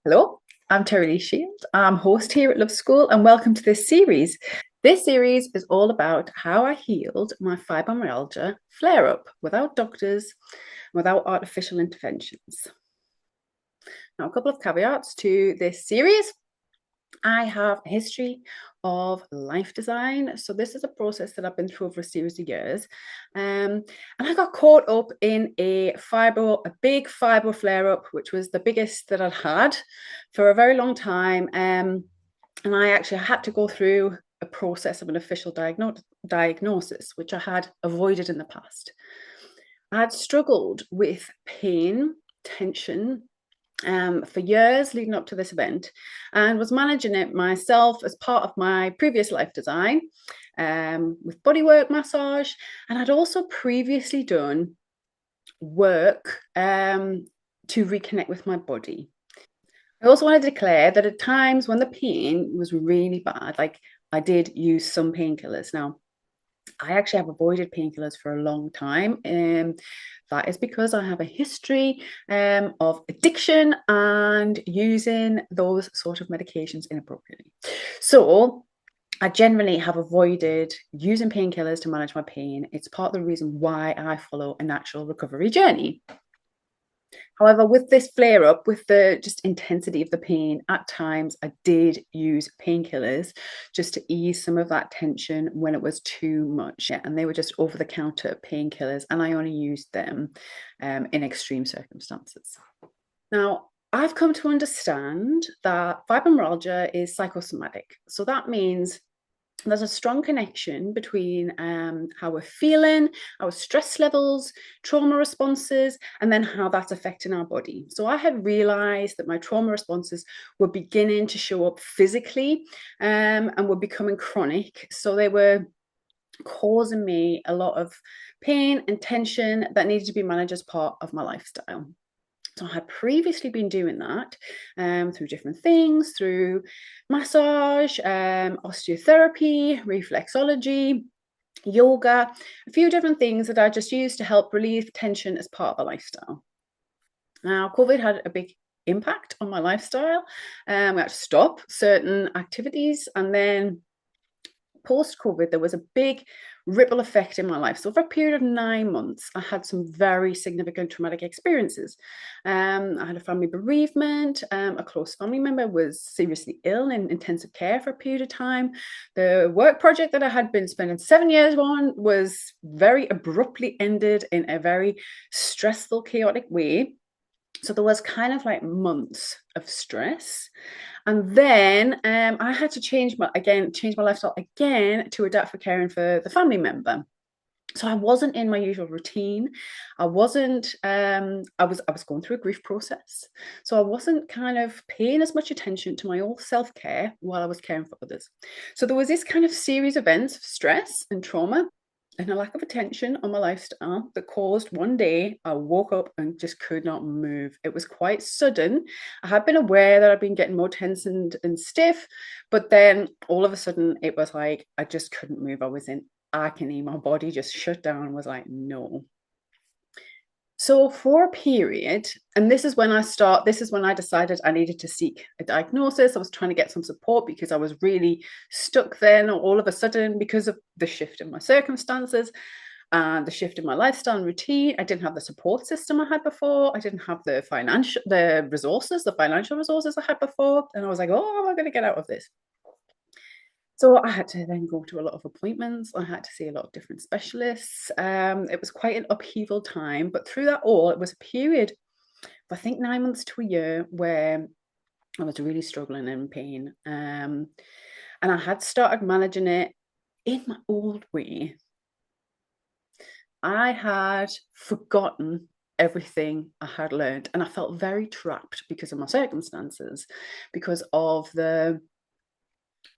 Hello, I'm Terri Lee-Shield. I'm host here at Love School, and welcome to this series. This series is all about how I healed my fibromyalgia flare-up without doctors, without artificial interventions. Now, a couple of caveats to this series. I have a history of life design. So this is a process that I've been through over a series of years. And I got caught up in a big fibro flare-up, which was the biggest that I'd had for a very long time. And I actually had to go through a process of an official diagnosis, which I had avoided in the past. I had struggled with pain, tension, for years leading up to this event, and was managing it myself as part of my previous life design, with bodywork massage. And I'd also previously done work to reconnect with my body. I also want to declare that at times when the pain was really bad, like I did use some painkillers. Now, I actually have avoided painkillers for a long time. That is because I have a history of addiction and using those sort of medications inappropriately. So I generally have avoided using painkillers to manage my pain. It's part of the reason why I follow a natural recovery journey. However, with this flare up, with the just intensity of the pain, at times I did use painkillers just to ease some of that tension when it was too much. And they were just over the counter painkillers, and I only used them in extreme circumstances. Now, I've come to understand that fibromyalgia is psychosomatic. So that means there's a strong connection between how we're feeling, our stress levels, trauma responses, and then how that's affecting our body. So I had realized that my trauma responses were beginning to show up physically and were becoming chronic. So they were causing me a lot of pain and tension that needed to be managed as part of my lifestyle. So I had previously been doing that through different things, through massage, osteotherapy, reflexology, yoga, a few different things that I just used to help relieve tension as part of a lifestyle. Now, COVID had a big impact on my lifestyle. We had to stop certain activities, and then post-COVID, there was a big ripple effect in my life. So for a period of 9 months, I had some very significant traumatic experiences. I had a family bereavement. A close family member was seriously ill in intensive care for a period of time. The work project that I had been spending 7 years on was very abruptly ended in a very stressful, chaotic way. So there was kind of like months of stress. And then I had to change my lifestyle again to adapt for caring for the family member. So I wasn't in my usual routine. I wasn't, I was going through a grief process. So I wasn't kind of paying as much attention to my own self-care while I was caring for others. So there was this kind of series of events of stress and trauma and a lack of attention on my lifestyle that caused one day I woke up and just could not move. It was quite sudden. I had been aware that I'd been getting more tense and stiff, but then all of a sudden it was like I just couldn't move. I was in agony. My body just shut down and was like, no. So for a period, and this is when I decided I needed to seek a diagnosis. I was trying to get some support because I was really stuck then all of a sudden because of the shift in my circumstances and the shift in my lifestyle and routine. I didn't have the support system I had before. I didn't have the financial resources I had before. And I was like, oh, how am I going to get out of this? So I had to then go to a lot of appointments. I had to see a lot of different specialists. It was quite an upheaval time, but through that all, it was a period of, I think, 9 months to a year where I was really struggling in pain. And I had started managing it in my old way. I had forgotten everything I had learned, and I felt very trapped because of my circumstances, because of the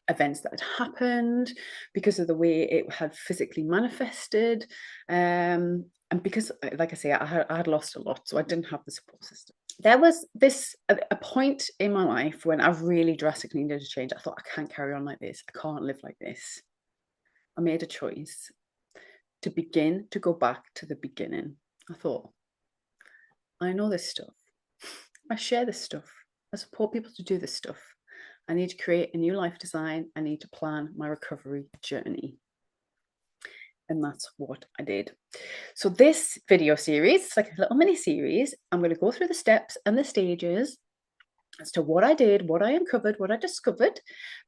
events that had happened, because of the way it had physically manifested, and because, like I say, I had lost a lot, so I didn't have the support system. There was a point in my life when I really drastically needed to change. I thought, I can't carry on like this. I can't live like this. I made a choice to begin to go back to the beginning. I thought, I know this stuff. I share this stuff. I support people to do this stuff. I need to create a new life design. I need to plan my recovery journey. And that's what I did. So this video series, it's like a little mini series. I'm going to go through the steps and the stages as to what I did, what I uncovered, what I discovered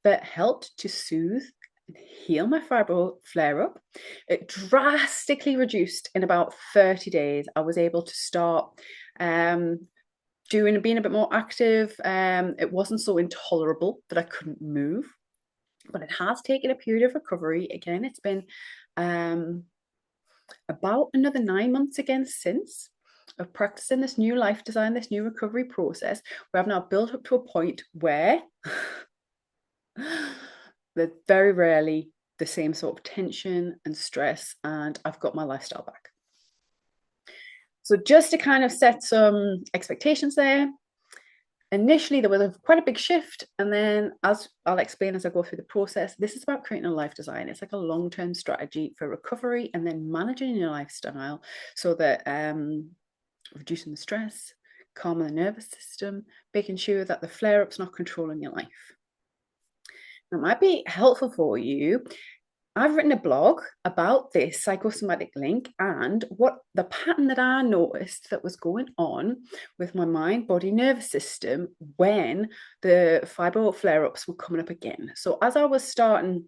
that helped to soothe and heal my fibro flare up. It drastically reduced in about 30 days. I was able to start being a bit more active. It wasn't so intolerable that I couldn't move, but it has taken a period of recovery. Again, it's been about another 9 months again since of practicing this new life design, this new recovery process, where I've now built up to a point where there's very rarely the same sort of tension and stress, and I've got my lifestyle back. So just to kind of set some expectations there, initially there was quite a big shift, and then as I'll explain as I go through the process, this is about creating a life design. It's like a long-term strategy for recovery and then managing your lifestyle so that reducing the stress, calming the nervous system, making sure that the flare-up's not controlling your life. It might be helpful for you. I've written a blog about this psychosomatic link and what the pattern that I noticed that was going on with my mind, body, nervous system when the fibro flare-ups were coming up again. So as I was starting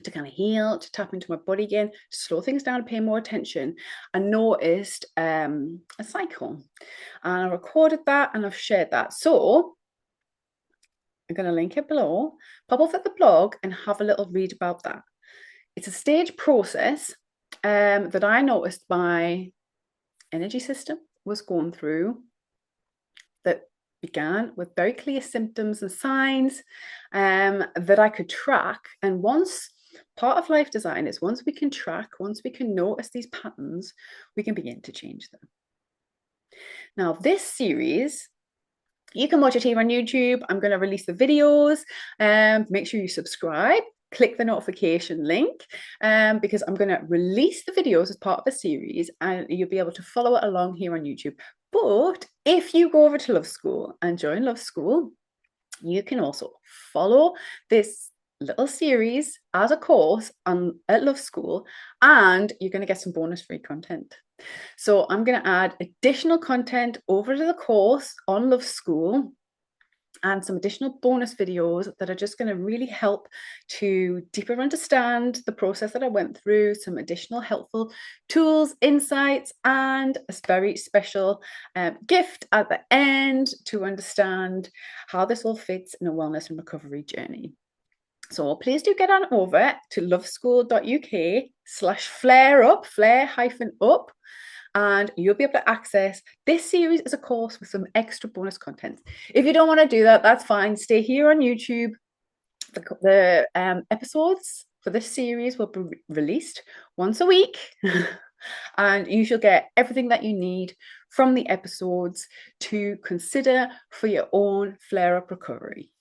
to kind of heal, to tap into my body again, to slow things down, pay more attention, I noticed a cycle. And I recorded that and I've shared that. So I'm going to link it below. Pop off at the blog and have a little read about that. It's a stage process that I noticed my energy system was going through that began with very clear symptoms and signs that I could track. And once part of life design is once we can track, once we can notice these patterns, we can begin to change them. Now, this series, you can watch it here on YouTube. I'm going to release the videos. Make sure you subscribe. Click the notification link because I'm going to release the videos as part of a series and you'll be able to follow it along here on YouTube. But if you go over to Love School and join Love School, you can also follow this little series as a course at Love School, and you're going to get some bonus free content. So I'm going to add additional content over to the course on Love School and some additional bonus videos that are just going to really help to deeper understand the process that I went through, some additional helpful tools, insights, and a very special gift at the end to understand how this all fits in a wellness and recovery journey. So please do get on over to loveschool.uk/flare-up, flare-up, and you'll be able to access this series as a course with some extra bonus content. If you don't want to do that, that's fine. Stay here on YouTube. The episodes for this series will be released once a week, and you shall get everything that you need from the episodes to consider for your own flare-up recovery.